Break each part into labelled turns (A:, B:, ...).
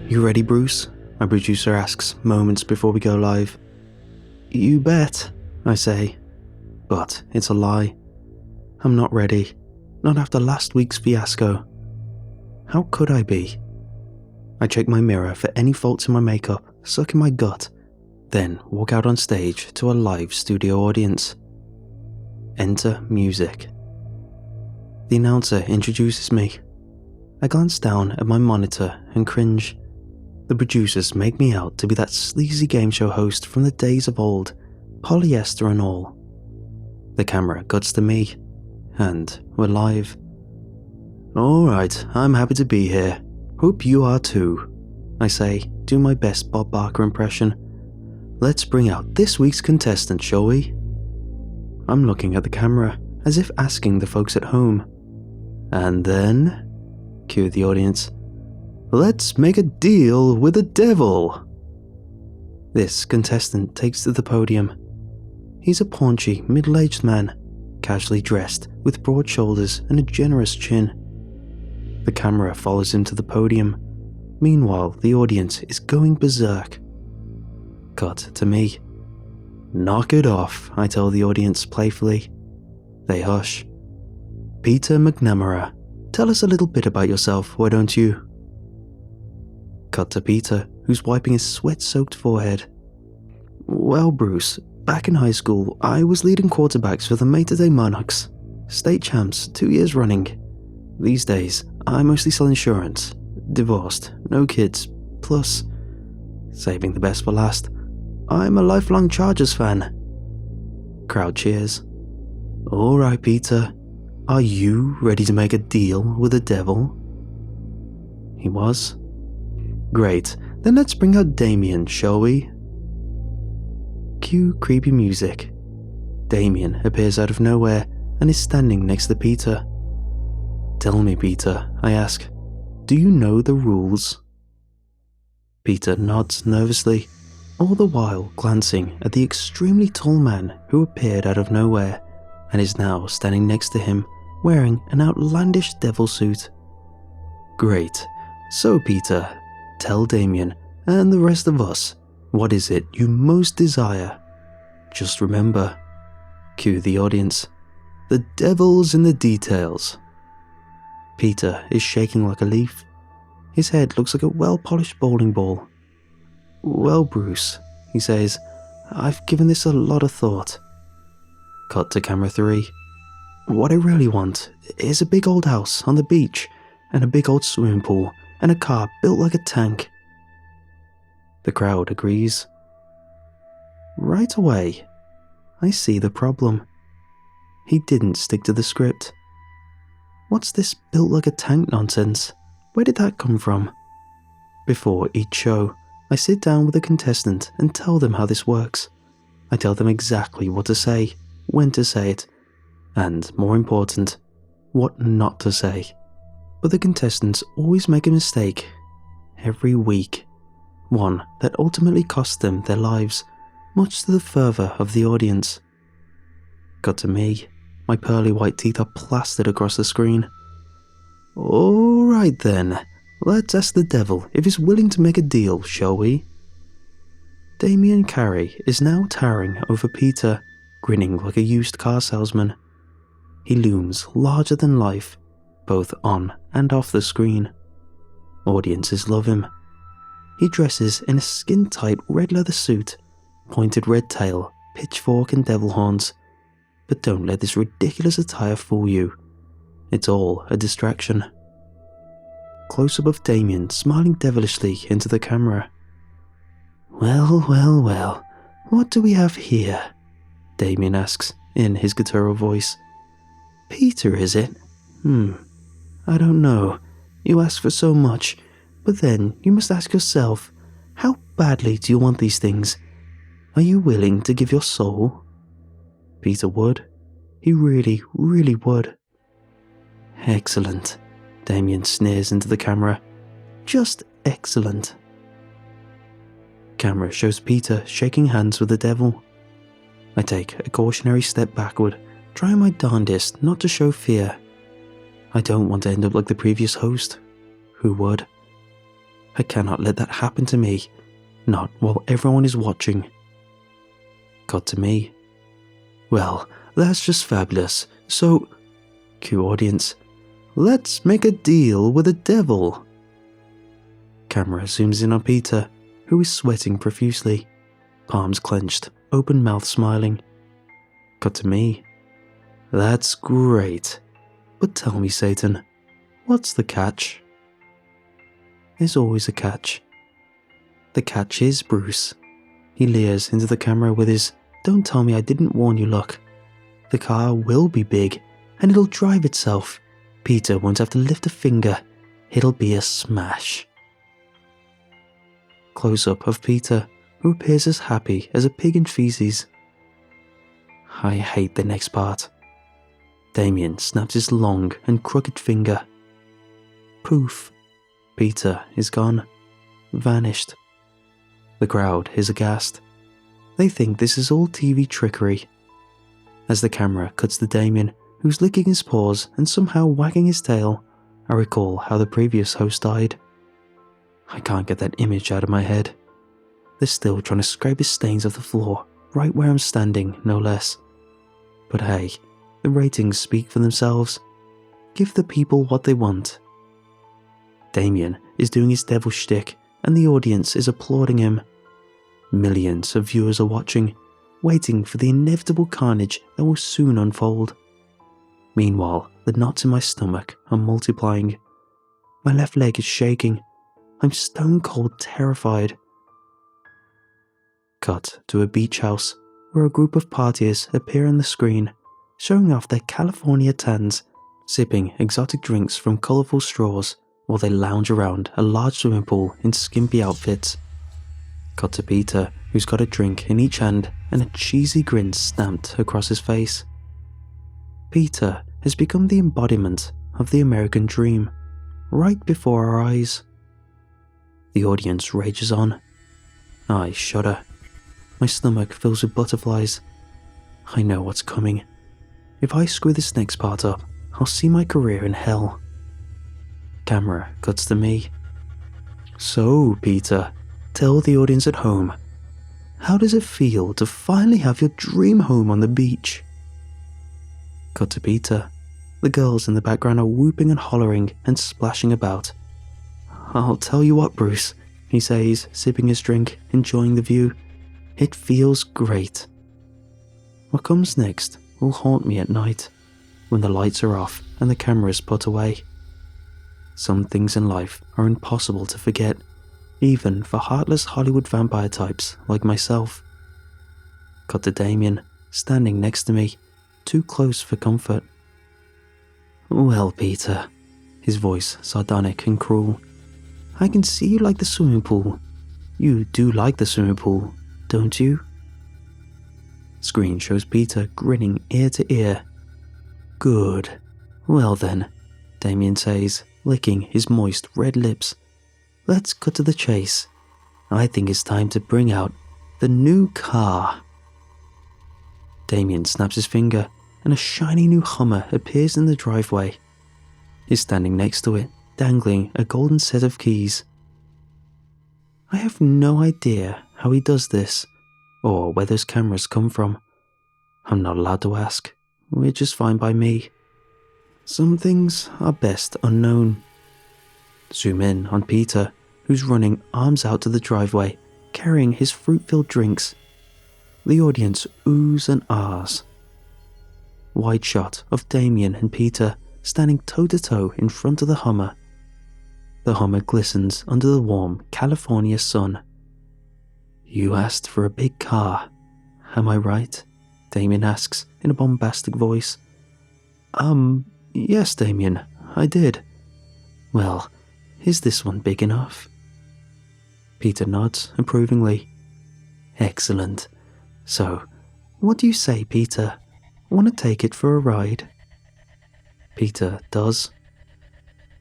A: "You ready, Bruce?" my producer asks moments before we go live. "You bet," I say. But it's a lie. I'm not ready. Not after last week's fiasco. How could I be? I check my mirror for any faults in my makeup, suck in my gut, then walk out on stage to a live studio audience. Enter music. The announcer introduces me. I glance down at my monitor and cringe. The producers make me out to be that sleazy game show host from the days of old, polyester and all. The camera cuts to me, and we're live. "Alright, I'm happy to be here. Hope you are too," I say, do my best Bob Barker impression. "Let's bring out this week's contestant, shall we?" I'm looking at the camera, as if asking the folks at home. "And then," cue the audience, "let's make a deal with the devil." This contestant takes to the podium. He's a paunchy, middle-aged man, casually dressed with broad shoulders and a generous chin. The camera follows him to the podium. Meanwhile, the audience is going berserk. Cut to me. "Knock it off," I tell the audience playfully. They hush. "Peter McNamara, tell us a little bit about yourself, why don't you?" Cut to Peter, who's wiping his sweat-soaked forehead. "Well, Bruce, back in high school, I was leading quarterbacks for the Mater Monarchs, state champs 2 years running. These days, I mostly sell insurance, divorced, no kids, plus, saving the best for last, I'm a lifelong Chargers fan." Crowd cheers. "Alright, Peter, are you ready to make a deal with the devil?" He was. "Great, then let's bring out Damien, shall we?" Cue creepy music. Damien appears out of nowhere and is standing next to Peter. "Tell me, Peter," I ask, "do you know the rules?" Peter nods nervously, all the while glancing at the extremely tall man who appeared out of nowhere and is now standing next to him wearing an outlandish devil suit. "Great, so Peter, tell Damien and the rest of us, what is it you most desire? Just remember," cue the audience, "the devil's in the details." Peter is shaking like a leaf. His head looks like a well-polished bowling ball. "Well, Bruce," he says, "I've given this a lot of thought." Cut to camera 3. "What I really want is a big old house on the beach and a big old swimming pool and a car built like a tank." The crowd agrees. Right away, I see the problem. He didn't stick to the script. What's this built like a tank nonsense? Where did that come from? Before each show, I sit down with a contestant and tell them how this works. I tell them exactly what to say, when to say it, and, more important, what not to say. But the contestants always make a mistake. Every week. One that ultimately costs them their lives, much to the fervour of the audience. Cut to me. My pearly white teeth are plastered across the screen. "Alright then, let's ask the devil if he's willing to make a deal, shall we?" Damien Carey is now towering over Peter, grinning like a used car salesman. He looms larger than life, both on and off the screen. Audiences love him. He dresses in a skin-tight red leather suit, pointed red tail, pitchfork and devil horns. But don't let this ridiculous attire fool you. It's all a distraction. Close-up of Damien smiling devilishly into the camera. "Well, well, well, what do we have here?" Damien asks in his guttural voice. "Peter, is it? I don't know. You ask for so much, but then you must ask yourself, how badly do you want these things? Are you willing to give your soul?" Peter would. He really, really would. "Excellent," Damien sneers into the camera. "Just excellent." Camera shows Peter shaking hands with the devil. I take a cautionary step backward, trying my darndest not to show fear. I don't want to end up like the previous host. Who would? I cannot let that happen to me, not while everyone is watching. Cut to me. Well, that's just fabulous. So, cue audience, let's make a deal with the devil. Camera zooms in on Peter, who is sweating profusely, palms clenched, open mouth smiling. Cut to me. That's great. But tell me, Satan, what's the catch? There's always a catch. The catch is Bruce. He leers into the camera with his "Don't tell me I didn't warn you" look. The car will be big, and it'll drive itself. Peter won't have to lift a finger. It'll be a smash. Close-up of Peter, who appears as happy as a pig in feces. I hate the next part. Damien snaps his long and crooked finger. Poof. Peter is gone. Vanished. The crowd is aghast. They think this is all TV trickery. As the camera cuts to Damien, who's licking his paws and somehow wagging his tail, I recall how the previous host died. I can't get that image out of my head. They're still trying to scrape his stains off the floor, right where I'm standing, no less. But hey, the ratings speak for themselves. Give the people what they want. Damien is doing his devil shtick, and the audience is applauding him. Millions of viewers are watching, waiting for the inevitable carnage that will soon unfold. Meanwhile, the knots in my stomach are multiplying. My left leg is shaking. I'm stone cold terrified. Cut to a beach house where a group of partiers appear on the screen, showing off their California tans, sipping exotic drinks from colourful straws while they lounge around a large swimming pool in skimpy outfits. Cut to Peter, who's got a drink in each hand and a cheesy grin stamped across his face. Peter has become the embodiment of the American dream, right before our eyes. The audience rages on. I shudder. My stomach fills with butterflies. I know what's coming. If I screw this next part up, I'll see my career in hell. Camera cuts to me. So, Peter, tell the audience at home, how does it feel to finally have your dream home on the beach? Cut to Peter. The girls in the background are whooping and hollering and splashing about. I'll tell you what, Bruce, he says, sipping his drink, enjoying the view. It feels great. What comes next will haunt me at night, when the lights are off and the camera's put away. Some things in life are impossible to forget, even for heartless Hollywood vampire types like myself. Cut to Damien, standing next to me, too close for comfort. Well, Peter, his voice sardonic and cruel, I can see you like the swimming pool. You do like the swimming pool, don't you? Screen shows Peter grinning ear to ear. Good. Well then, Damien says, licking his moist red lips. Let's cut to the chase. I think it's time to bring out the new car. Damien snaps his finger and a shiny new Hummer appears in the driveway. He's standing next to it, dangling a golden set of keys. I have no idea how he does this, or where those cameras come from. I'm not allowed to ask, which is fine by me. Some things are best unknown. Zoom in on Peter, who's running arms out to the driveway, carrying his fruit-filled drinks. The audience oohs and ahs. Wide shot of Damien and Peter standing toe-to-toe in front of the Hummer. The Hummer glistens under the warm California sun. You asked for a big car, am I right? Damien asks in a bombastic voice. Yes, Damien, I did. Well, is this one big enough? Peter nods approvingly. Excellent. So, what do you say, Peter? Want to take it for a ride? Peter does.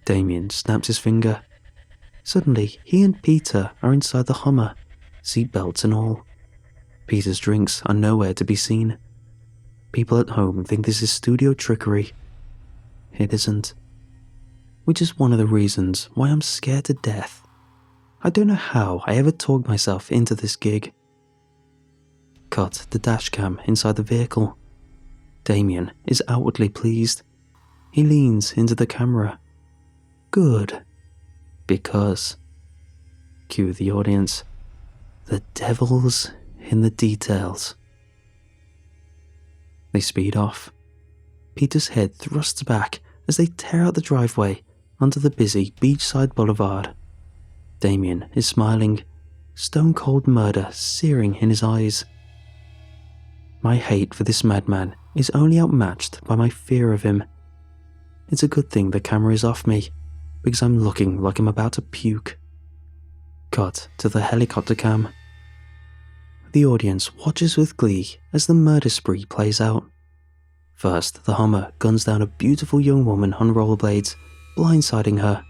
A: Damien snaps his finger. Suddenly, he and Peter are inside the Hummer, seatbelts and all. Peter's drinks are nowhere to be seen. People at home think this is studio trickery. It isn't. Which is one of the reasons why I'm scared to death. I don't know how I ever talked myself into this gig. Cut the dash cam inside the vehicle. Damien is outwardly pleased. He leans into the camera. Good. Because, cue the audience, the devil's in the details. They speed off. Peter's head thrusts back as they tear out the driveway onto the busy beachside boulevard. Damien is smiling, stone-cold murder searing in his eyes. My hate for this madman is only outmatched by my fear of him. It's a good thing the camera is off me, because I'm looking like I'm about to puke. Cut to the helicopter cam. The audience watches with glee as the murder spree plays out. First, the Hummer guns down a beautiful young woman on rollerblades, blindsiding her.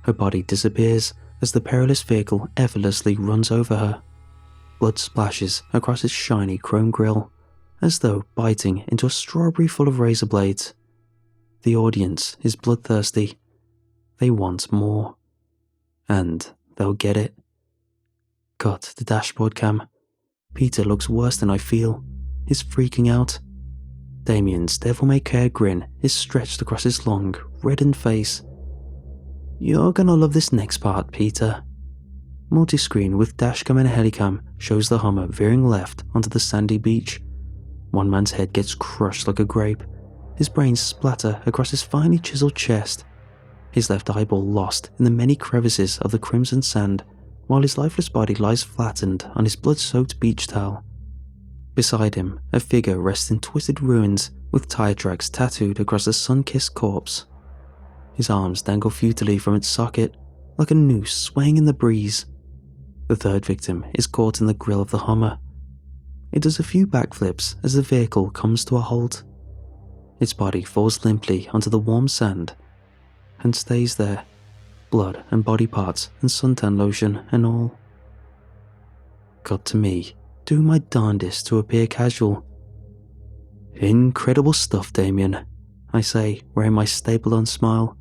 A: Her body disappears as the perilous vehicle effortlessly runs over her. Blood splashes across its shiny chrome grille, as though biting into a strawberry full of razor blades. The audience is bloodthirsty. They want more. And they'll get it. Cut the dashboard cam. Peter looks worse than I feel. He's freaking out. Damien's devil-may-care grin is stretched across his long, reddened face. You're gonna love this next part, Peter. Multi-screen with dashcam and helicam shows the Hummer veering left onto the sandy beach. One man's head gets crushed like a grape. His brains splatter across his finely chiseled chest. His left eyeball lost in the many crevices of the crimson sand, while his lifeless body lies flattened on his blood-soaked beach towel. Beside him, a figure rests in twisted ruins with tire tracks tattooed across a sun-kissed corpse. His arms dangle futilely from its socket, like a noose swaying in the breeze. The third victim is caught in the grille of the Hummer. It does a few backflips as the vehicle comes to a halt. Its body falls limply onto the warm sand and stays there, blood and body parts and suntan lotion and all. Cut to me, doing my darndest to appear casual. Incredible stuff, Damien, I say, wearing my staple-on smile.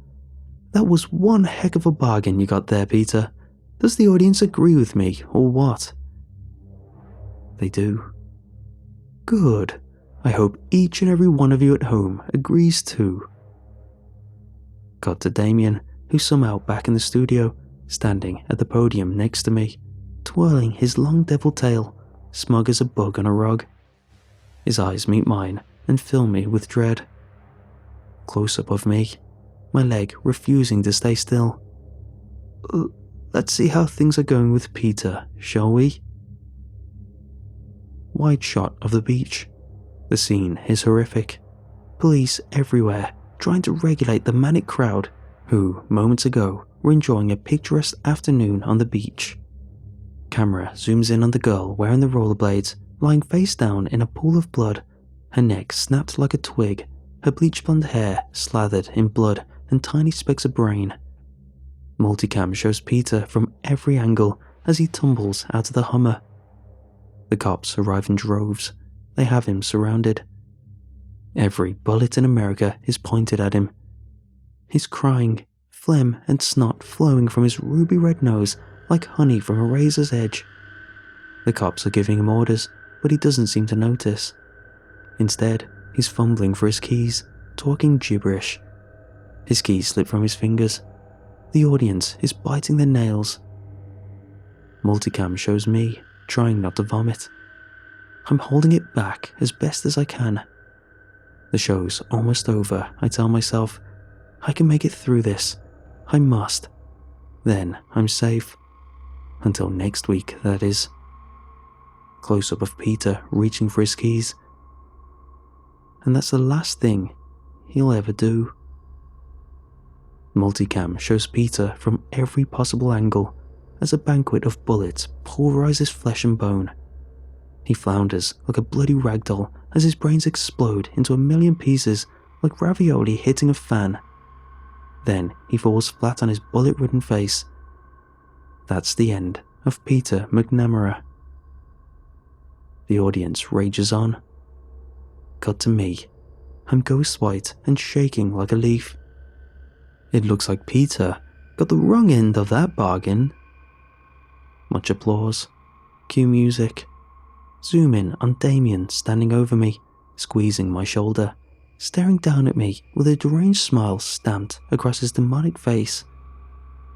A: That was one heck of a bargain you got there, Peter. Does the audience agree with me, or what? They do. Good. I hope each and every one of you at home agrees too. Cut to Damien, who's somehow back in the studio, standing at the podium next to me, twirling his long devil tail, smug as a bug on a rug. His eyes meet mine and fill me with dread. Close up of me, my leg refusing to stay still. Let's see how things are going with Peter, shall we? Wide shot of the beach. The scene is horrific. Police everywhere, trying to regulate the manic crowd who, moments ago, were enjoying a picturesque afternoon on the beach. Camera zooms in on the girl wearing the rollerblades, lying face down in a pool of blood, her neck snapped like a twig, her bleach blonde hair slathered in blood and tiny specks of brain. Multicam shows Peter from every angle as he tumbles out of the Hummer. The cops arrive in droves. They have him surrounded. Every bullet in America is pointed at him. He's crying, phlegm and snot flowing from his ruby-red nose like honey from a razor's edge. The cops are giving him orders, but he doesn't seem to notice. Instead, he's fumbling for his keys, talking gibberish. His keys slip from his fingers. The audience is biting their nails. Multicam shows me, trying not to vomit. I'm holding it back as best as I can. The show's almost over, I tell myself. I can make it through this. I must. Then I'm safe. Until next week, that is. Close-up of Peter reaching for his keys. And that's the last thing he'll ever do. Multicam shows Peter from every possible angle as a banquet of bullets pulverizes flesh and bone. He flounders like a bloody ragdoll as his brains explode into a million pieces like ravioli hitting a fan. Then he falls flat on his bullet-ridden face. That's the end of Peter McNamara. The audience rages on. Cut to me. I'm ghost white and shaking like a leaf. It looks like Peter got the wrong end of that bargain. Much applause. Cue music. Zoom in on Damien standing over me, squeezing my shoulder, staring down at me with a deranged smile stamped across his demonic face.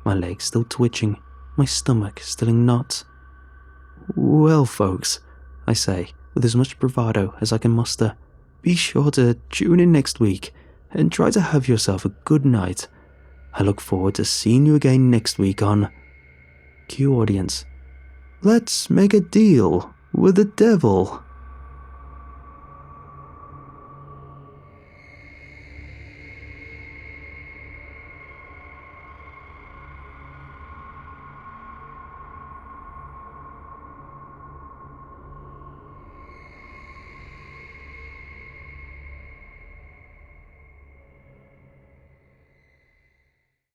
A: My legs still twitching, my stomach still in knots. "Well, folks," I say, with as much bravado as I can muster, "be sure to tune in next week and try to have yourself a good night. I look forward to seeing you again next week on..." Cue audience. "Let's make a deal with the devil."